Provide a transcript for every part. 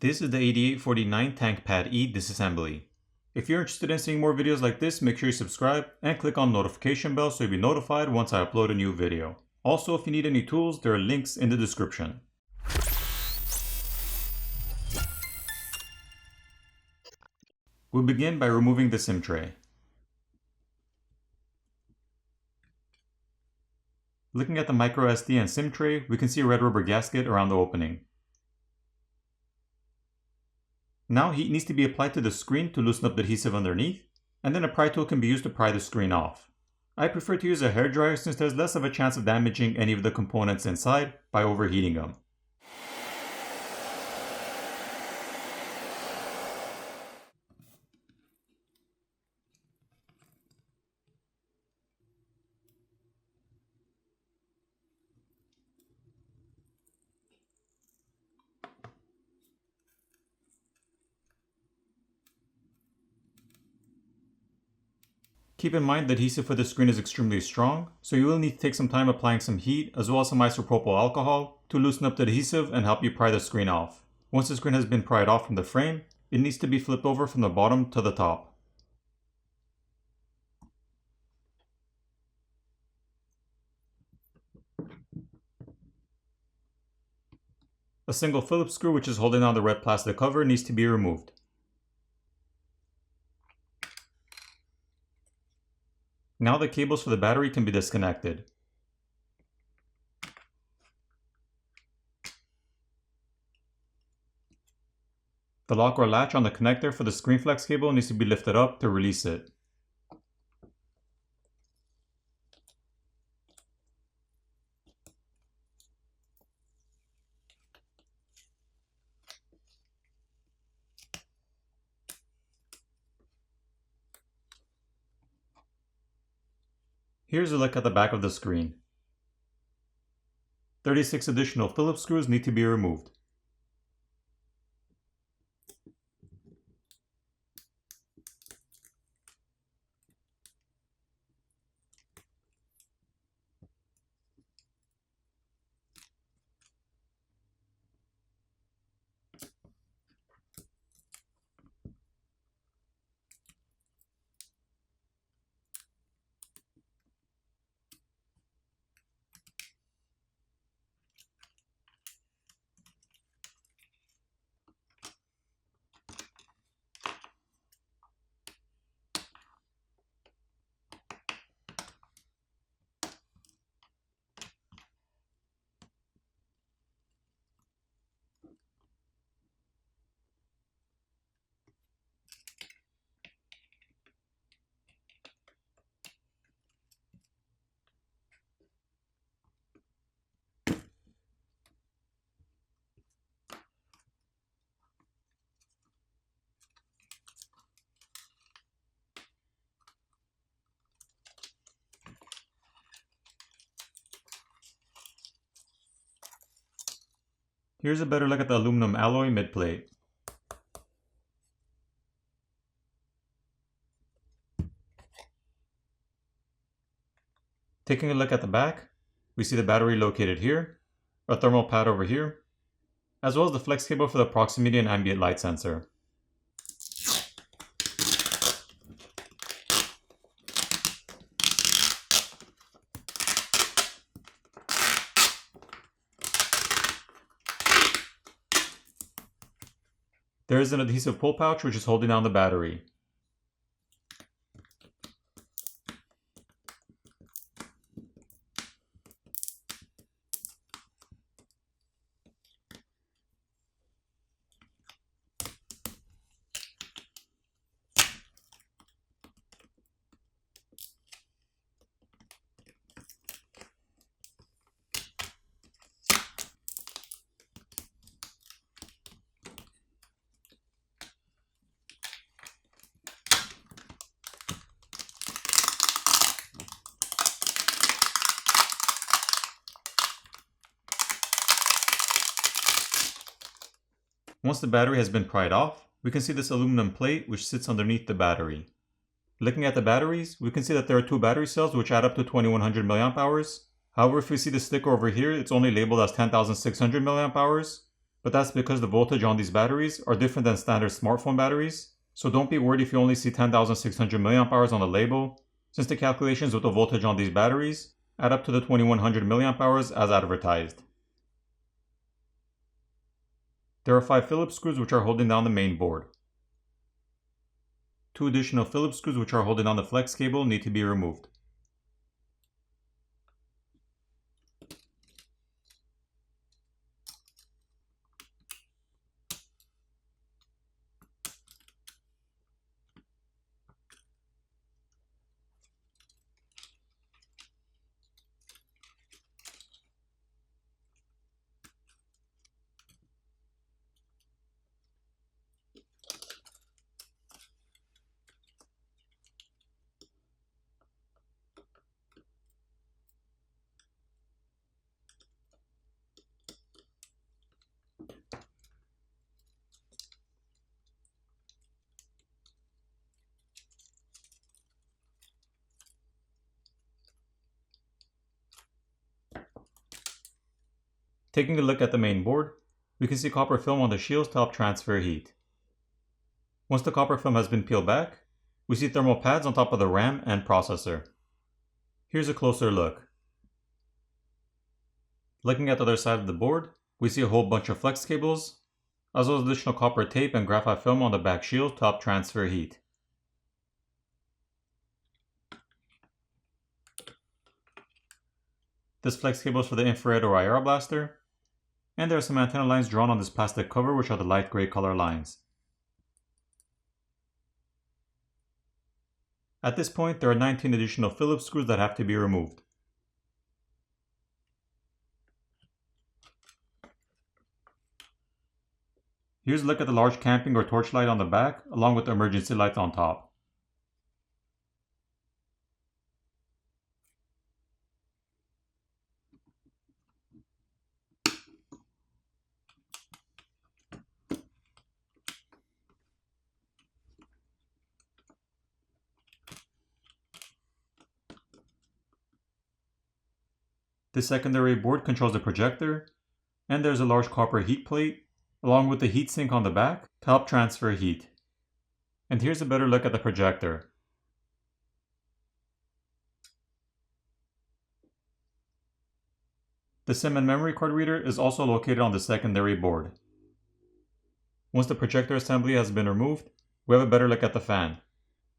This is the 8849 Tank Pad E disassembly. If you're interested in seeing more videos like this, make sure you subscribe and click on the notification bell so you'll be notified once I upload a new video. Also, if you need any tools, there are links in the description. We'll begin by removing the SIM tray. Looking at the micro SD and SIM tray, we can see a red rubber gasket around the opening. Now heat needs to be applied to the screen to loosen up the adhesive underneath, and then a pry tool can be used to pry the screen off. I prefer to use a hairdryer since there's less of a chance of damaging any of the components inside by overheating them. Keep in mind the adhesive for the screen is extremely strong, so you will need to take some time applying some heat as well as some isopropyl alcohol to loosen up the adhesive and help you pry the screen off. Once the screen has been pried off from the frame, it needs to be flipped over from the bottom to the top. A single Phillips screw which is holding on the red plastic cover needs to be removed. Now the cables for the battery can be disconnected. The lock or latch on the connector for the ScreenFlex cable needs to be lifted up to release it. Here's a look at the back of the screen. 36 additional Phillips screws need to be removed. Here's a better look at the aluminum alloy midplate. Taking a look at the back, we see the battery located here, a thermal pad over here, as well as the flex cable for the proximity and ambient light sensor. There is an adhesive pull pouch which is holding down the battery. Once the battery has been pried off, we can see this aluminum plate which sits underneath the battery. Looking at the batteries, we can see that there are two battery cells which add up to 2100 mAh. However, if we see the sticker over here, it's only labeled as 10,600 mAh, but that's because the voltage on these batteries are different than standard smartphone batteries, so don't be worried if you only see 10,600 mAh on the label, since the calculations with the voltage on these batteries add up to the 2100 mAh as advertised. There are 5 Phillips screws which are holding down the main board. 2 additional Phillips screws which are holding down the flex cable need to be removed. Taking a look at the main board, we can see copper film on the shields to help transfer heat. Once the copper film has been peeled back, we see thermal pads on top of the RAM and processor. Here's a closer look. Looking at the other side of the board, we see a whole bunch of flex cables, as well as additional copper tape and graphite film on the back shield to help transfer heat. This flex cable is for the infrared or IR blaster, and there are some antenna lines drawn on this plastic cover which are the light gray color lines. At this point, there are 19 additional Phillips screws that have to be removed. Here's a look at the large camping or torch light on the back, along with the emergency lights on top. This secondary board controls the projector, and there's a large copper heat plate, along with the heatsink on the back to help transfer heat. And here's a better look at the projector. The SIM and memory card reader is also located on the secondary board. Once the projector assembly has been removed, we have a better look at the fan.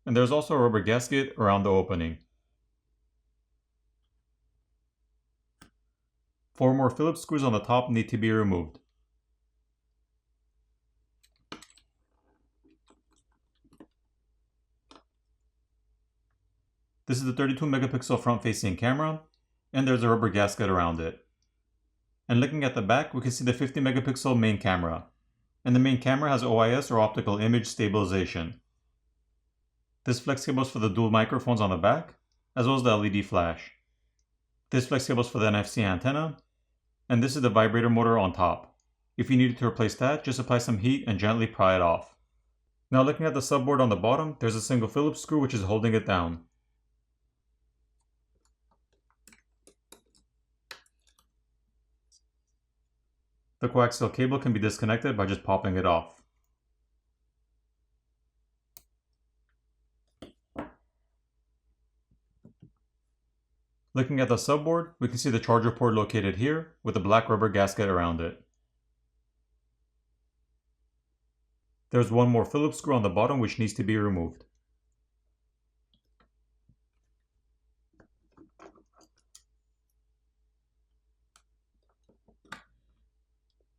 And there's also a rubber gasket around the opening. 4 more Phillips screws on the top need to be removed. This is the 32 megapixel front facing camera, and there's a rubber gasket around it. And looking at the back, we can see the 50 megapixel main camera. And the main camera has OIS or optical image stabilization. This flex cable is for the dual microphones on the back, as well as the LED flash. This flex cable is for the NFC antenna, and this is the vibrator motor on top. If you needed to replace that, just apply some heat and gently pry it off. Now looking at the subboard on the bottom, there's a single Phillips screw which is holding it down. The coaxial cable can be disconnected by just popping it off. Looking at the subboard, we can see the charger port located here with a black rubber gasket around it. There's one more Phillips screw on the bottom which needs to be removed.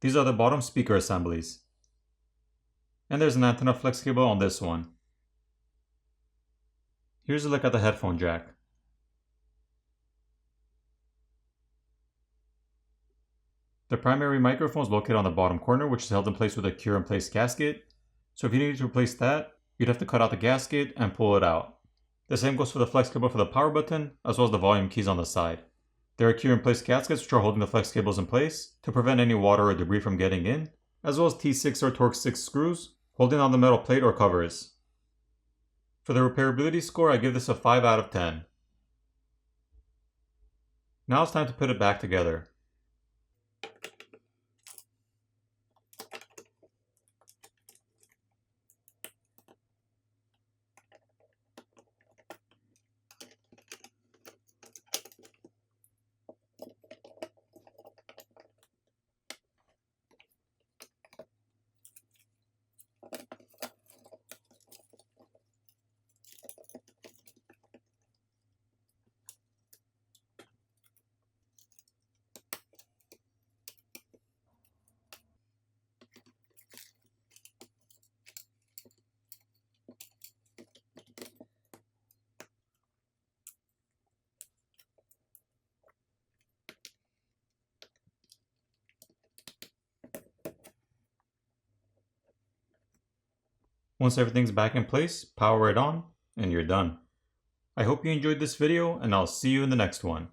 These are the bottom speaker assemblies. And there's an antenna flex cable on this one. Here's a look at the headphone jack. The primary microphone is located on the bottom corner, which is held in place with a cure-in-place gasket. So if you needed to replace that, you'd have to cut out the gasket and pull it out. The same goes for the flex cable for the power button, as well as the volume keys on the side. There are cure-in-place gaskets which are holding the flex cables in place to prevent any water or debris from getting in, as well as T6 or Torx 6 screws holding on the metal plate or covers. For the repairability score, I give this a 5 out of 10. Now it's time to put it back together. Once everything's back in place, power it on, and you're done. I hope you enjoyed this video, and I'll see you in the next one.